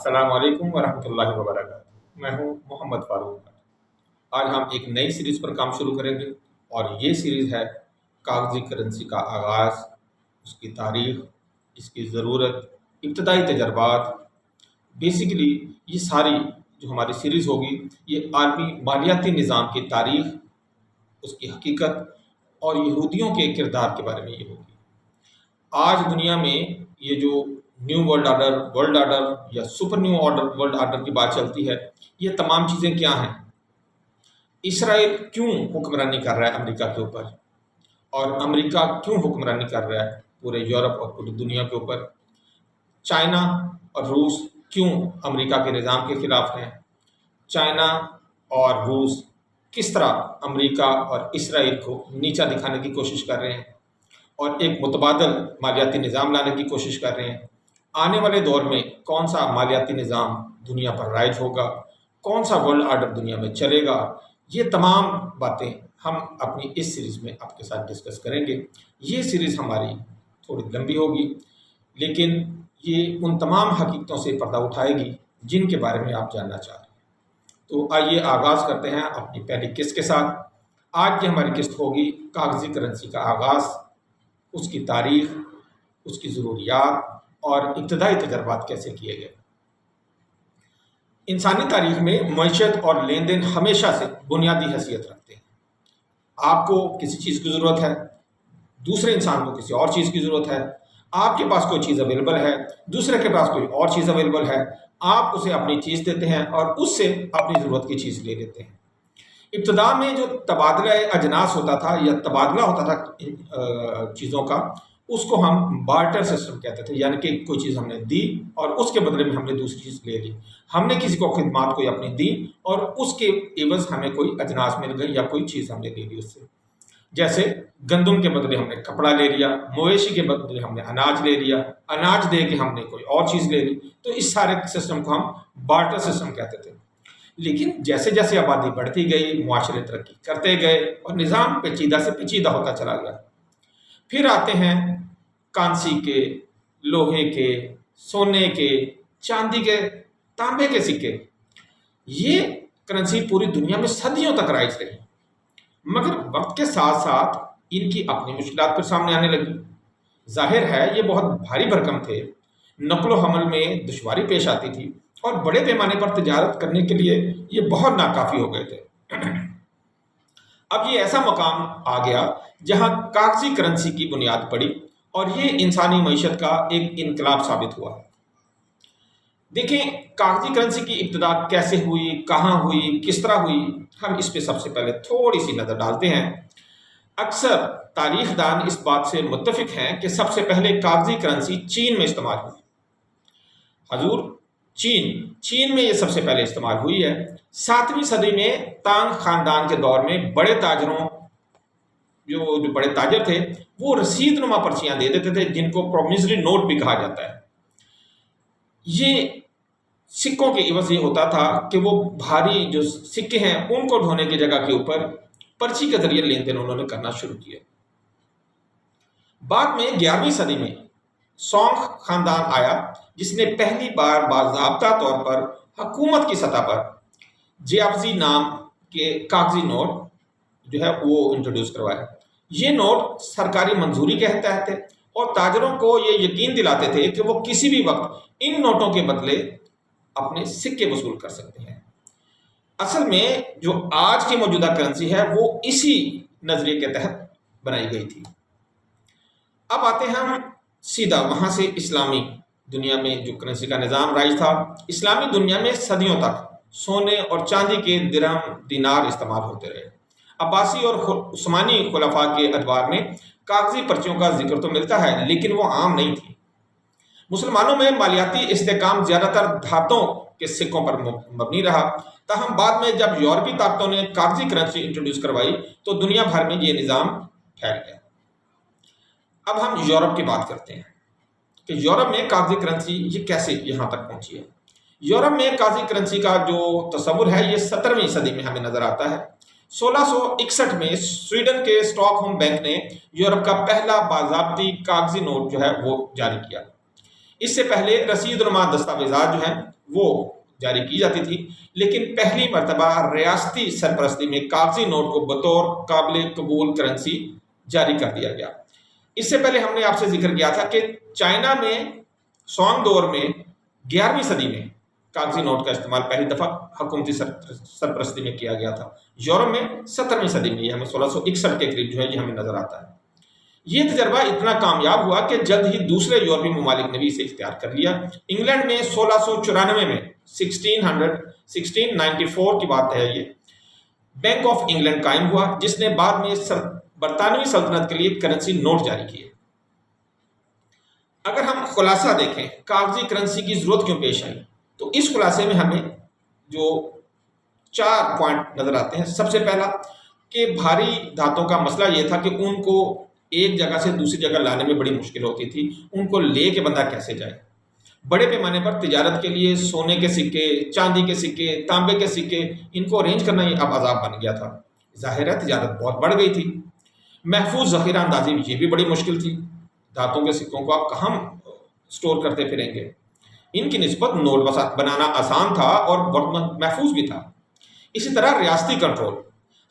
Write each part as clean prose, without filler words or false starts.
السلام علیکم ورحمۃ اللہ وبرکاتہ۔ میں ہوں محمد فاروق۔ آج ہم ایک نئی سیریز پر کام شروع کریں گے اور یہ سیریز ہے کاغذی کرنسی کا آغاز، اس کی تاریخ، اس کی ضرورت، ابتدائی تجربات۔ بیسیکلی یہ ساری جو ہماری سیریز ہوگی یہ عالمی مالیاتی نظام کی تاریخ، اس کی حقیقت اور یہودیوں کے کردار کے بارے میں یہ ہوگی۔ آج دنیا میں یہ جو نیو ورلڈ آرڈر یا سپر نیو ورلڈ آرڈر کی بات چلتی ہے، یہ تمام چیزیں کیا ہیں؟ اسرائیل کیوں حکمرانی کر رہا ہے امریکہ کے اوپر، اور امریکہ کیوں حکمرانی کر رہا ہے پورے یورپ اور پوری دنیا کے اوپر؟ چائنا اور روس کیوں امریکہ کے نظام کے خلاف ہیں؟ چائنا اور روس کس طرح امریکہ اور اسرائیل کو نیچا دکھانے کی کوشش کر رہے ہیں اور ایک متبادل مالیاتی نظام لانے کی کوشش کر رہے ہیں؟ آنے والے دور میں کون سا مالیاتی نظام دنیا پر رائج ہوگا، کون سا ورلڈ آرڈر دنیا میں چلے گا؟ یہ تمام باتیں ہم اپنی اس سیریز میں آپ کے ساتھ ڈسکس کریں گے۔ یہ سیریز ہماری تھوڑی لمبی ہوگی، لیکن یہ ان تمام حقیقتوں سے پردہ اٹھائے گی جن کے بارے میں آپ جاننا چاہ رہے ہیں۔ تو آئیے آغاز کرتے ہیں اپنی پہلی قسط کے ساتھ۔ آج کی ہماری قسط ہوگی کاغذی کرنسی کا آغاز، اس کی تاریخ، اس کی ضروریات اور ابتدائی تجربات کیسے کیے گئے۔ انسانی تاریخ میں معیشت اور لین دین ہمیشہ سے بنیادی حیثیت رکھتے ہیں۔ آپ کو کسی چیز کی ضرورت ہے، دوسرے انسان کو کسی اور چیز کی ضرورت ہے، آپ کے پاس کوئی چیز اویلیبل ہے، دوسرے کے پاس کوئی اور چیز اویلیبل ہے، آپ اسے اپنی چیز دیتے ہیں اور اس سے اپنی ضرورت کی چیز لے لیتے ہیں۔ ابتدا میں جو تبادلہ اجناس ہوتا تھا یا تبادلہ ہوتا تھا چیزوں کا، اس کو ہم بارٹر سسٹم کہتے تھے، یعنی کہ کوئی چیز ہم نے دی اور اس کے بدلے میں ہم نے دوسری چیز لے لی۔ ہم نے کسی کو خدمات کوئی اپنی دی اور اس کے عوض ہمیں کوئی اجناس مل گئی یا کوئی چیز ہم نے لے لی اس سے۔ جیسے گندم کے بدلے ہم نے کپڑا لے لیا، مویشی کے بدلے ہم نے اناج لے لیا، اناج دے کے ہم نے کوئی اور چیز لے لی۔ تو اس سارے سسٹم کو ہم بارٹر سسٹم کہتے تھے۔ لیکن جیسے جیسے آبادی بڑھتی گئی، معاشرے ترقی کرتے گئے اور نظام پیچیدہ سے پیچیدہ ہوتا چلا گیا۔ پھر آتے ہیں کانسی کے، لوہے کے، سونے کے، چاندی کے، تانبے کے سکے۔ یہ کرنسی پوری دنیا میں صدیوں تک رائج رہی، مگر وقت کے ساتھ ساتھ ان کی اپنی مشکلات پھر سامنے آنے لگی۔ ظاہر ہے یہ بہت بھاری بھرکم تھے، نقل و حمل میں دشواری پیش آتی تھی اور بڑے پیمانے پر تجارت کرنے کے لیے یہ بہت ناکافی ہو گئے تھے۔ اب یہ ایسا مقام آ گیا جہاں کاغذی کرنسی کی بنیاد پڑی اور یہ انسانی معیشت کا ایک انقلاب ثابت ہوا۔ دیکھیں کاغذی کرنسی کی ابتدا کیسے ہوئی، کہاں ہوئی، کس طرح ہوئی، ہم اس پہ سب سے پہلے تھوڑی سی نظر ڈالتے ہیں۔ اکثر تاریخ دان اس بات سے متفق ہیں کہ سب سے پہلے کاغذی کرنسی چین میں استعمال ہوئی۔ حضور چین میں یہ سب سے پہلے استعمال ہوئی ہے۔ 7ویں صدی میں تانگ خاندان کے دور میں بڑے تاجروں جو بڑے تاجر تھے وہ رسید نما پرچیاں دے دیتے تھے، جن کو پرومسری نوٹ بھی کہا جاتا ہے۔ یہ سکوں کے عوض یہ ہوتا تھا کہ وہ بھاری جو سکے ہیں ان کو ڈھونے کی جگہ کے اوپر پرچی کے ذریعے لین دین انہوں نے کرنا شروع کیا۔ بعد میں 11ویں صدی میں سونگ خاندان آیا جس نے پہلی بار باضابطہ طور پر حکومت کی سطح پر جیابزی نام کے کاغذی نوٹ جو ہے وہ انٹروڈیوس کروایا۔ یہ نوٹ سرکاری منظوری کے تحت تھے اور تاجروں کو یہ یقین دلاتے تھے کہ وہ کسی بھی وقت ان نوٹوں کے بدلے اپنے سکے وصول کر سکتے ہیں۔ اصل میں جو آج کی موجودہ کرنسی ہے وہ اسی نظریے کے تحت بنائی گئی تھی۔ اب آتے ہیں ہم سیدھا وہاں سے اسلامی دنیا میں جو کرنسی کا نظام رائج تھا۔ اسلامی دنیا میں صدیوں تک سونے اور چاندی کے درہم دینار استعمال ہوتے رہے۔ عباسی اور عثمانی خلفاء کے ادوار میں کاغذی پرچیوں کا ذکر تو ملتا ہے لیکن وہ عام نہیں تھی۔ مسلمانوں میں مالیاتی استحکام زیادہ تر دھاتوں کے سکوں پر مبنی رہا، تاہم بعد میں جب یورپی طاقتوں نے کاغذی کرنسی انٹروڈیوس کروائی تو دنیا بھر میں یہ نظام پھیل گیا۔ اب ہم یورپ کی بات کرتے ہیں کہ یورپ میں کاغذی کرنسی یہ کیسے یہاں تک پہنچی ہے۔ یورپ میں کاغذی کرنسی کا جو تصور ہے یہ 17ویں صدی میں ہمیں نظر آتا ہے۔ 1661 میں سویڈن کے اسٹاک ہوم بینک نے یورپ کا پہلا باضابطی کاغذی نوٹ جو ہے وہ جاری کیا۔ اس سے پہلے رسید نما دستاویزات جو ہیں وہ جاری کی جاتی تھی، لیکن پہلی مرتبہ ریاستی سرپرستی میں کاغذی نوٹ کو بطور قابل قبول کرنسی جاری کر دیا گیا۔ اس سے پہلے ہم نے آپ سے ذکر کیا تھا کہ چائنا میں سونگ دور میں 11ویں صدی میں کاغذی نوٹ کا استعمال پہلی دفعہ حکومتی سرپرستی میں کیا گیا تھا۔ یورپ میں 17ویں صدی میں، یہ ہمیں 1661 کے قریب جو ہے یہ ہمیں نظر آتا ہے۔ یہ تجربہ اتنا کامیاب ہوا کہ جلد ہی دوسرے یورپی ممالک نے بھی اسے اختیار کر لیا۔ انگلینڈ میں 1694 میں 1694 کی بات ہے یہ، بینک آف انگلینڈ قائم ہوا، جس نے بعد میں برطانوی سلطنت کے لیے کرنسی نوٹ جاری کیے۔ اگر ہم خلاصہ دیکھیں کاغذی کرنسی کی ضرورت کیوں پیش آئی، تو اس خلاصے میں ہمیں جو 4 پوائنٹ نظر آتے ہیں۔ سب سے پہلا کہ بھاری دھاتوں کا مسئلہ یہ تھا کہ ان کو ایک جگہ سے دوسری جگہ لانے میں بڑی مشکل ہوتی تھی، ان کو لے کے بندہ کیسے جائے۔ بڑے پیمانے پر تجارت کے لیے سونے کے سکے، چاندی کے سکے، تانبے کے سکے، ان کو ارینج کرنا ہی اب عذاب بن گیا تھا۔ ظاہر ہے تجارت بہت بڑھ گئی تھی۔ محفوظ ذخیرہ اندازی یہ بھی بڑی مشکل تھی، دھاتوں کے سکوں کو آپ کہاں سٹور کرتے پھریں گے۔ ان کی نسبت نوٹ بنانا آسان تھا اور بہت محفوظ بھی تھا۔ اسی طرح ریاستی کنٹرول،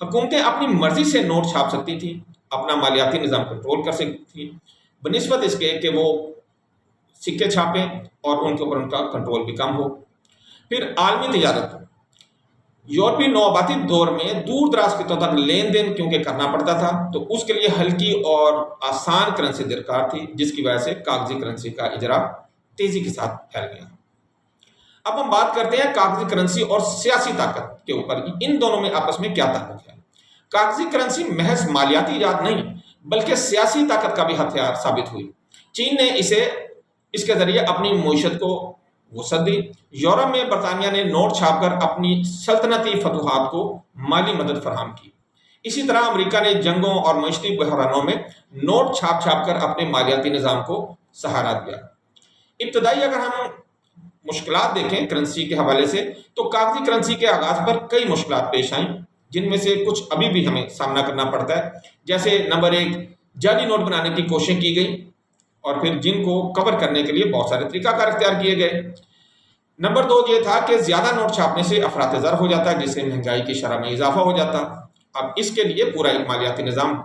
حکومتیں اپنی مرضی سے نوٹ چھاپ سکتی تھیں، اپنا مالیاتی نظام کنٹرول کر سکتی تھیں، بنسبت اس کے کہ وہ سکے چھاپیں اور ان کے اوپر ان کا کنٹرول بھی کم ہو۔ پھر عالمی تجارت، یورپی نوآبادی دور میں دور دراز خطوں تک لین دین کیونکہ کرنا پڑتا تھا، تو اس کے لیے ہلکی اور آسان کرنسی درکار تھی، جس کی وجہ سے کاغذی کرنسی کا اجرا تیزی کے ساتھ پھیل گیا۔ اب ہم بات کرتے ہیں کاغذی کرنسی اور سیاسی طاقت کے اوپر، ان دونوں میں آپس میں کیا تعلق ہے۔ کاغذی کرنسی محض مالیاتی ایجاد نہیں بلکہ سیاسی طاقت کا بھی ہتھیار ثابت ہوئی۔ چین نے اس کے ذریعے اپنی معیشت کو وسعت دی۔ یورپ میں برطانیہ نے نوٹ چھاپ کر اپنی سلطنتی فتوحات کو مالی مدد فراہم کی۔ اسی طرح امریکہ نے جنگوں اور معاشی بحرانوں میں نوٹ چھاپ کر اپنے مالیاتی نظام کو سہارا دیا۔ ابتدائی اگر ہم مشکلات دیکھیں کرنسی کے حوالے سے، تو کاغذی کرنسی کے آغاز پر کئی مشکلات پیش آئیں، جن میں سے کچھ ابھی بھی ہمیں سامنا کرنا پڑتا ہے۔ جیسے نمبر 1، جعلی نوٹ بنانے کی کوششیں کی گئی اور پھر جن کو کور کرنے کے لیے بہت سارے طریقہ کار اختیار کیے گئے۔ نمبر 2 یہ تھا کہ زیادہ نوٹ چھاپنے سے افراط زر ہو جاتا ہے، جس سے مہنگائی کی شرح میں اضافہ ہو جاتا۔ اب اس کے لیے پورا ایک مالیاتی نظام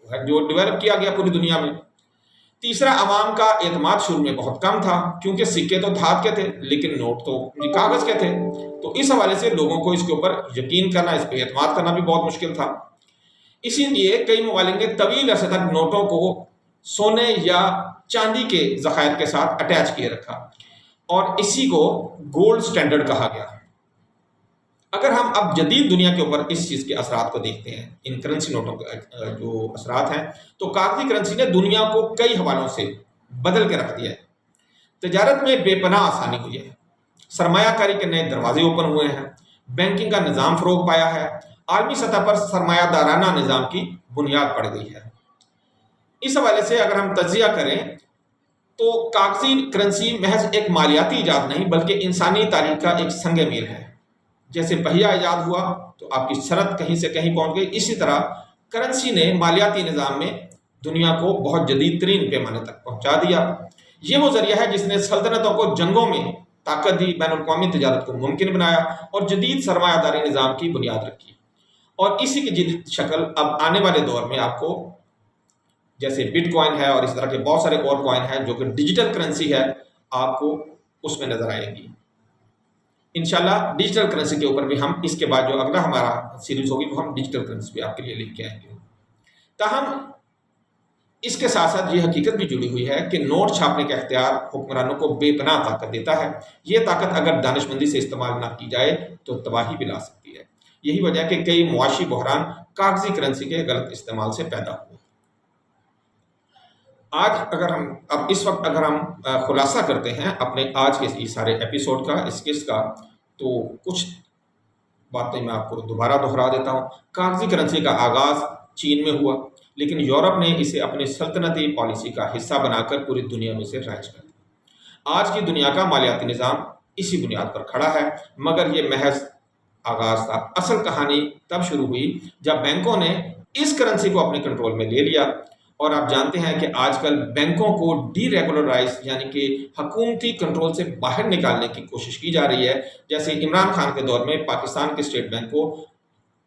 ہے جو ڈیولپ کیا گیا پوری دنیا میں۔ تیسرا، عوام کا اعتماد شروع میں بہت کم تھا، کیونکہ سکے تو دھات کے تھے لیکن نوٹ تو کاغذ کے تھے، تو اس حوالے سے لوگوں کو اس کے اوپر یقین کرنا، اس پہ اعتماد کرنا بھی بہت مشکل تھا۔ اسی لیے کئی ممالک نے طویل عرصے تک نوٹوں کو سونے یا چاندی کے ذخائر کے ساتھ اٹیچ کیے رکھا اور اسی کو گولڈ سٹینڈرڈ کہا گیا۔ اگر ہم اب جدید دنیا کے اوپر اس چیز کے اثرات کو دیکھتے ہیں، ان کرنسی نوٹوں کے جو اثرات ہیں، تو کاغذی کرنسی نے دنیا کو کئی حوالوں سے بدل کے رکھ دیا ہے۔ تجارت میں بے پناہ آسانی ہوئی ہے، سرمایہ کاری کے نئے دروازے اوپن ہوئے ہیں، بینکنگ کا نظام فروغ پایا ہے، عالمی سطح پر سرمایہ دارانہ نظام کی بنیاد پڑ گئی ہے۔ اس حوالے سے اگر ہم تجزیہ کریں تو کاغذی کرنسی محض ایک مالیاتی ایجاد نہیں بلکہ انسانی تاریخ کا ایک سنگ میل ہے۔ جیسے پہیہ ایجاد ہوا تو آپ کی صنعت کہیں سے کہیں پہنچ گئی، اسی طرح کرنسی نے مالیاتی نظام میں دنیا کو بہت جدید ترین پیمانے تک پہنچا دیا۔ یہ وہ ذریعہ ہے جس نے سلطنتوں کو جنگوں میں طاقت دی، بین الاقوامی تجارت کو ممکن بنایا اور جدید سرمایہ داری نظام کی بنیاد رکھی۔ اور اسی کی جدید شکل اب آنے والے دور میں آپ کو جیسے بٹ کوائن ہے اور اس طرح کے بہت سارے اور کوائن ہیں جو کہ ڈیجیٹل کرنسی ہے، آپ کو اس میں نظر آئے گی۔ انشاءاللہ ڈیجیٹل کرنسی کے اوپر بھی ہم اس کے بعد جو اگلا ہمارا سیریز ہوگی وہ ہم ڈیجیٹل کرنسی بھی آپ کے لیے لکھ کے آئیں گے۔ تاہم اس کے ساتھ ساتھ یہ حقیقت بھی جڑی ہوئی ہے کہ نوٹ چھاپنے کا اختیار حکمرانوں کو بے پناہ طاقت دیتا ہے۔ یہ طاقت اگر دانش مندی سے استعمال نہ کی جائے تو تباہی بھی لا سکتی ہے۔ یہی وجہ ہے کہ کئی معاشی بحران کاغذی کرنسی کے غلط استعمال سے پیدا ہوئے۔ اس وقت اگر ہم خلاصہ کرتے ہیں اپنے آج کے اس سارے ایپیسوڈ کا، اس قسط کا، تو کچھ باتیں میں آپ کو دوبارہ دہرا دیتا ہوں۔ کاغذی کرنسی کا آغاز چین میں ہوا، لیکن یورپ نے اسے اپنی سلطنتی پالیسی کا حصہ بنا کر پوری دنیا میں سے رائج کر دیا۔ آج کی دنیا کا مالیاتی نظام اسی بنیاد پر کھڑا ہے، مگر یہ محض آغاز تھا۔ اصل کہانی تب شروع ہوئی جب بینکوں نے اس کرنسی کو اپنے کنٹرول میں لے لیا اور آپ جانتے ہیں کہ آج کل بینکوں کو ڈی ریگولرائز یعنی کہ حکومتی کنٹرول سے باہر نکالنے کی کوشش کی جا رہی ہے. جیسے عمران خان کے دور میں پاکستان کے اسٹیٹ بینک کو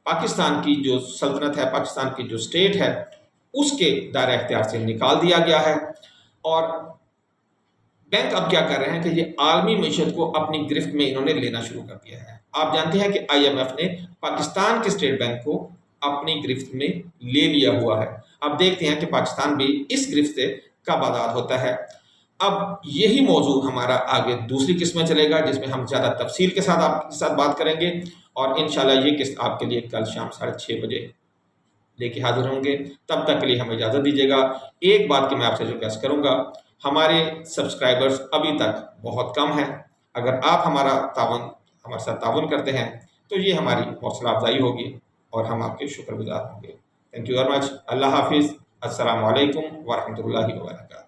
پاکستان کی جو سلطنت ہے، پاکستان کی جو اسٹیٹ ہے، اس کے دائرہ اختیار سے نکال دیا گیا ہے. اور بینک اب کیا کر رہے ہیں کہ یہ عالمی معیشت کو اپنی گرفت میں انہوں نے لینا شروع کر دیا ہے. آپ جانتے ہیں کہ IMF نے پاکستان کے اسٹیٹ بینک کو اپنی گرفت میں لے لیا ہوا ہے. اب دیکھتے ہیں کہ پاکستان بھی اس گرفت سے کب آزاد ہوتا ہے. اب یہی موضوع ہمارا آگے دوسری قسط میں چلے گا، جس میں ہم زیادہ تفصیل کے ساتھ آپ کے ساتھ بات کریں گے، اور انشاءاللہ یہ قسط آپ کے لیے کل شام 6:30 بجے لے کے حاضر ہوں گے. تب تک کے لیے ہمیں اجازت دیجیے گا. ایک بات کی میں آپ سے ریکویسٹ کروں گا، ہمارے سبسکرائبرز ابھی تک بہت کم ہیں. اگر آپ ہمارے ساتھ تعاون کرتے ہیں تو یہ ہماری حوصلہ افزائی ہوگی اور ہم آپ کے شکر گزار ہوں گے. Thank you very much. اللہ حافظ. السلام علیکم ورحمۃ اللہ وبرکاتہ.